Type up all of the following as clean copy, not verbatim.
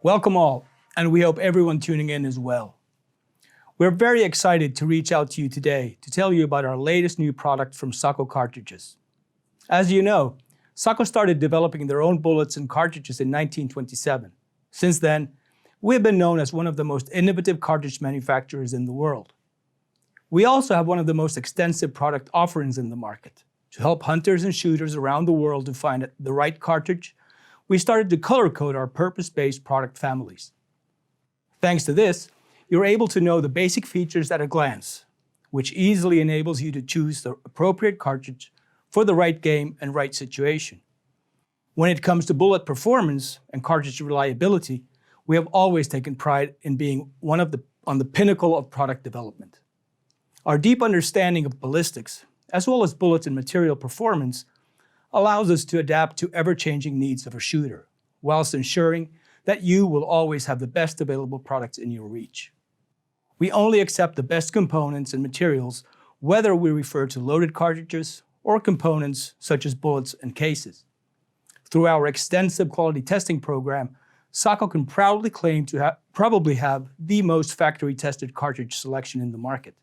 Welcome all, and we hope everyone tuning in is well. We're very excited to reach out to you today to tell you about our latest new product from Sako Cartridges. As you know, Sako started developing their own bullets and cartridges in 1927. Since then, we have been known as one of the most innovative cartridge manufacturers in the world. We also have one of the most extensive product offerings in the market. To help hunters and shooters around the world to find the right cartridge, we started to color code our purpose-based product families. Thanks to this, you're able to know the basic features at a glance, which easily enables you to choose the appropriate cartridge for the right game and right situation. When it comes to bullet performance and cartridge reliability, we have always taken pride in being on the pinnacle of product development. Our deep understanding of ballistics, as well as bullet and material performance, allows us to adapt to ever-changing needs of a shooter, whilst ensuring that you will always have the best available products in your reach. We only accept the best components and materials, whether we refer to loaded cartridges or components such as bullets and cases. Through our extensive quality testing program, Sako can proudly claim to probably have the most factory-tested cartridge selection in the market.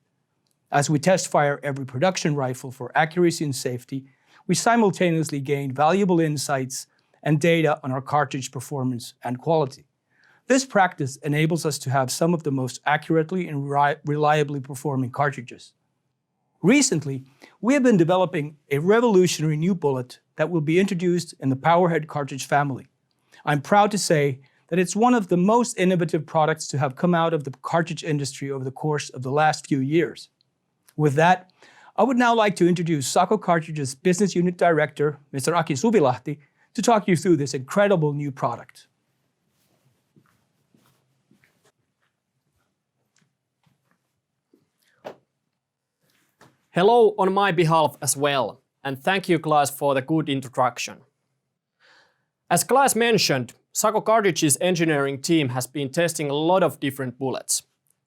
As we test-fire every production rifle for accuracy and safety, we simultaneously gain valuable insights and data on our cartridge performance and quality. This practice enables us to have some of the most accurately and reliably performing cartridges. Recently, we have been developing a revolutionary new bullet that will be introduced in the Powerhead cartridge family. I'm proud to say that it's one of the most innovative products to have come out of the cartridge industry over the course of the last few years. With that, I would now like to introduce Sako Cartridges Business Unit Director, Mr. Aki Suvilahti, to talk you through this incredible new product. Hello on my behalf as well, and thank you, Klaas, for the good introduction. As Klaas mentioned, Sako Cartridges engineering team has been testing a lot of different bullets.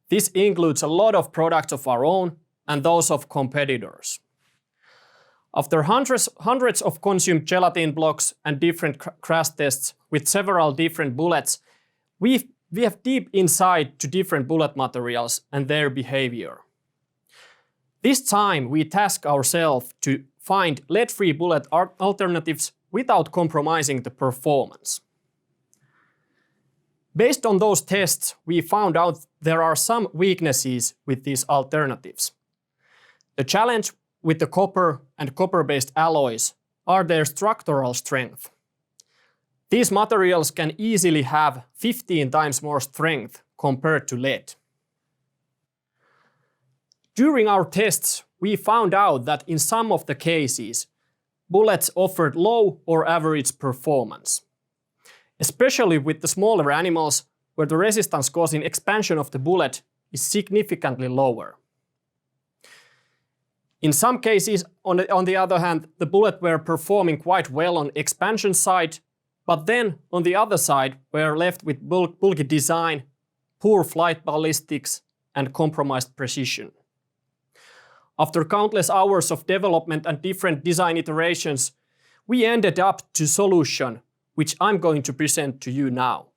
This includes a lot of products of our own and those of competitors. After hundreds of consumed gelatin blocks and different crash tests with several different bullets, we have deep insight to different bullet materials and their behavior. This time we task ourselves to find lead-free bullet alternatives without compromising the performance. Based on those tests, we found out there are some weaknesses with these alternatives. The challenge with the copper and copper-based alloys are their structural strength. These materials can easily have 15 times more strength compared to lead. During our tests, we found out that in some of the cases, bullets offered low or average performance, especially with the smaller animals where the resistance causing expansion of the bullet is significantly lower. In some cases, on the other hand, the bullets were performing quite well on expansion side, but then on the other side were left with bulky design, poor flight ballistics, and compromised precision. After countless hours of development and different design iterations, we ended up to a solution which I'm going to present to you now.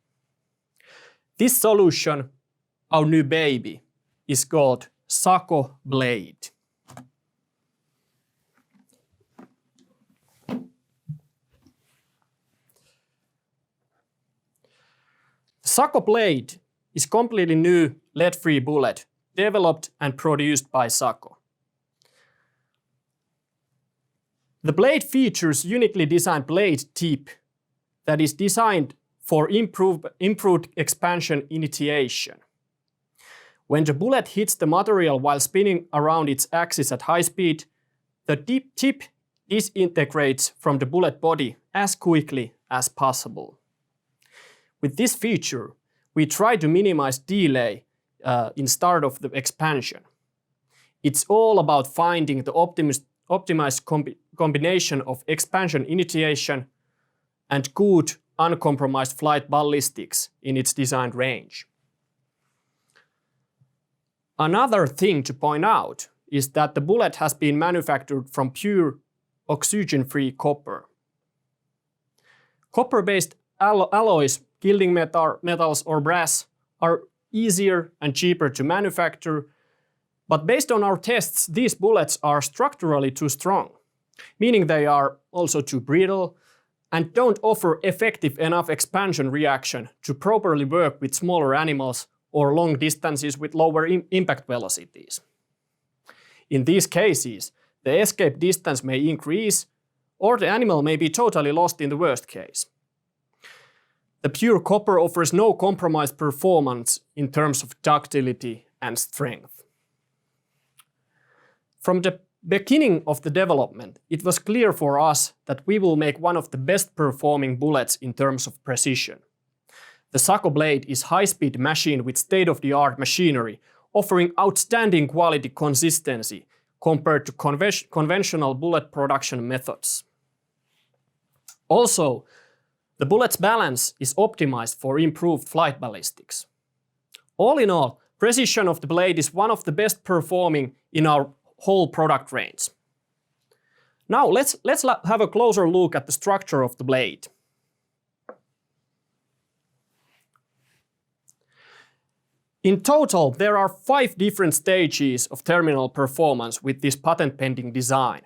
This solution, our new baby, is called SAKO Blade. SAKO Blade is a completely new lead-free bullet developed and produced by Sako. The blade features uniquely designed blade tip that is designed for improved expansion initiation. When the bullet hits the material while spinning around its axis at high speed, the tip disintegrates from the bullet body as quickly as possible. With this feature, we try to minimize delay in start of the expansion. It's all about finding the optimized combination of expansion initiation and good uncompromised flight ballistics in its designed range. Another thing to point out is that the bullet has been manufactured from pure oxygen-free copper. Copper-based alloys, gilding metals or brass, are easier and cheaper to manufacture, but based on our tests, these bullets are structurally too strong, meaning they are also too brittle and don't offer effective enough expansion reaction to properly work with smaller animals or long distances with lower impact velocities. In these cases, the escape distance may increase, or the animal may be totally lost in the worst case. The pure copper offers no compromised performance in terms of ductility and strength. From the beginning of the development, it was clear for us that we will make one of the best performing bullets in terms of precision. The SAKO Blade is a high-speed machine with state-of-the-art machinery, offering outstanding quality consistency compared to conventional bullet production methods. Also, the bullet's balance is optimized for improved flight ballistics. All in all, precision of the blade is one of the best performing in our whole product range. Now let's have a closer look at the structure of the blade. In total, there are 5 different stages of terminal performance with this patent-pending design.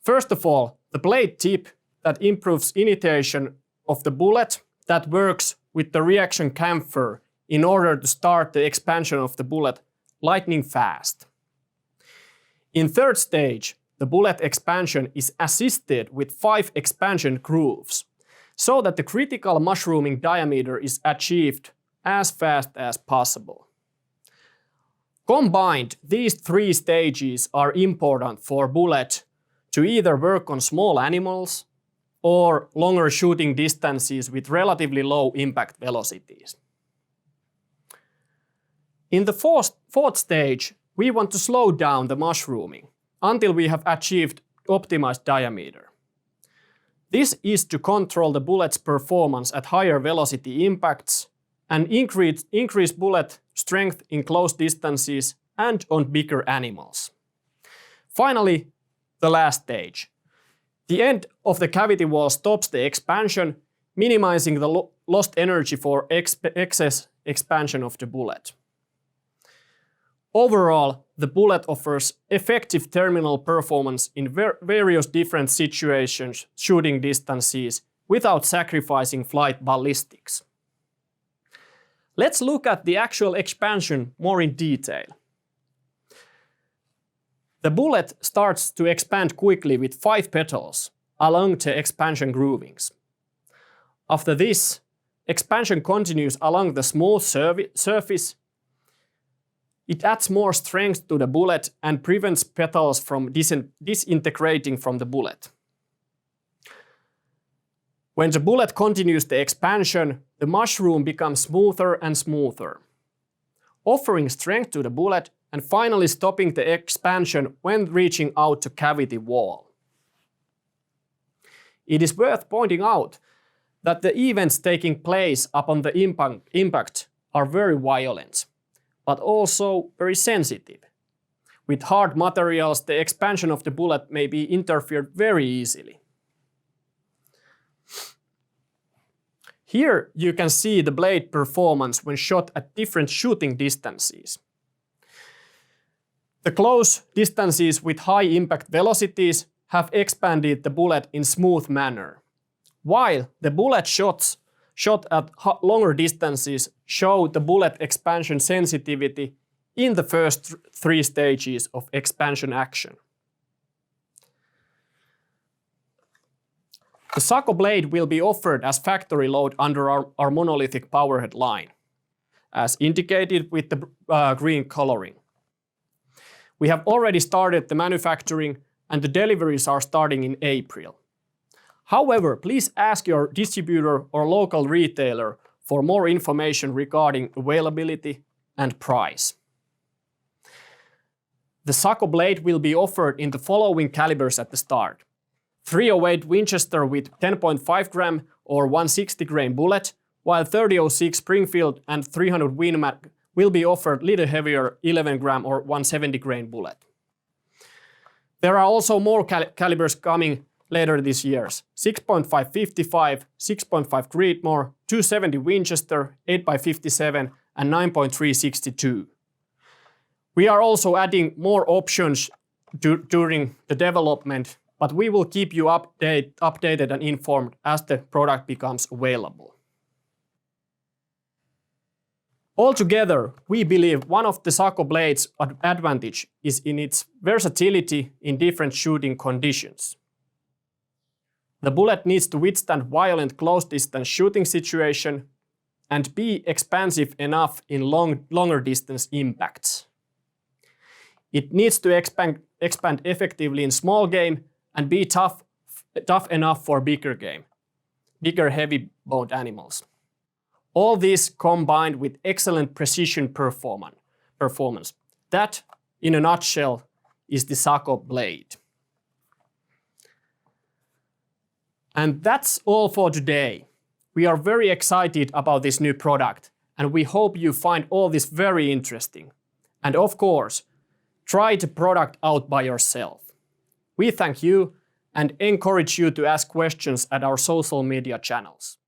First of all, the blade tip that improves initiation of the bullet that works with the reaction camphor in order to start the expansion of the bullet lightning fast. In third stage, the bullet expansion is assisted with 5 expansion grooves, so that the critical mushrooming diameter is achieved as fast as possible. Combined, these 3 stages are important for bullet to either work on small animals or longer shooting distances with relatively low impact velocities. In the fourth stage, we want to slow down the mushrooming until we have achieved optimized diameter. This is to control the bullet's performance at higher velocity impacts and increase bullet strength in close distances and on bigger animals. Finally, the last stage. The end of the cavity wall stops the expansion, minimizing the lost energy for excess expansion of the bullet. Overall, the bullet offers effective terminal performance in various different situations, shooting distances, without sacrificing flight ballistics. Let's look at the actual expansion more in detail. The bullet starts to expand quickly with 5 petals along the expansion groovings. After this, expansion continues along the smooth surface. It adds more strength to the bullet and prevents petals from disintegrating from the bullet. When the bullet continues the expansion, the mushroom becomes smoother and smoother, offering strength to the bullet and finally stopping the expansion when reaching out to cavity wall. It is worth pointing out that the events taking place upon the impact are very violent, but also very sensitive. With hard materials, the expansion of the bullet may be interfered very easily. Here you can see the blade performance when shot at different shooting distances. The close distances with high impact velocities have expanded the bullet in smooth manner, while the bullet shots shot at longer distances show the bullet expansion sensitivity in the first 3 stages of expansion action. The SAKO Blade will be offered as factory load under our monolithic powerhead line, as indicated with the green coloring. We have already started the manufacturing and the deliveries are starting in April. However, please ask your distributor or local retailer for more information regarding availability and price. The SAKO Blade will be offered in the following calibers at the start. 308 Winchester with 10.5 gram or 160 grain bullet, while 3006 Springfield and 300 Win Mag will be offered little heavier 11 gram or 170 grain bullet. There are also more calibers coming, later this year. 6.5 55, 6.5 Creedmoor, 270 Winchester, 8x57, and 9.3 62. We are also adding more options during the development, but we will keep you updated and informed as the product becomes available. Altogether, we believe one of the SAKO Blade's advantage is in its versatility in different shooting conditions. The bullet needs to withstand violent close-distance shooting situation and be expansive enough in longer distance impacts. It needs to expand effectively in small game and be tough enough for bigger game, bigger heavy-boned animals. All this combined with excellent precision performance. That, in a nutshell, is the SAKO Blade. And that's all for today. We are very excited about this new product, and we hope you find all this very interesting. And of course, try the product out by yourself. We thank you and encourage you to ask questions at our social media channels.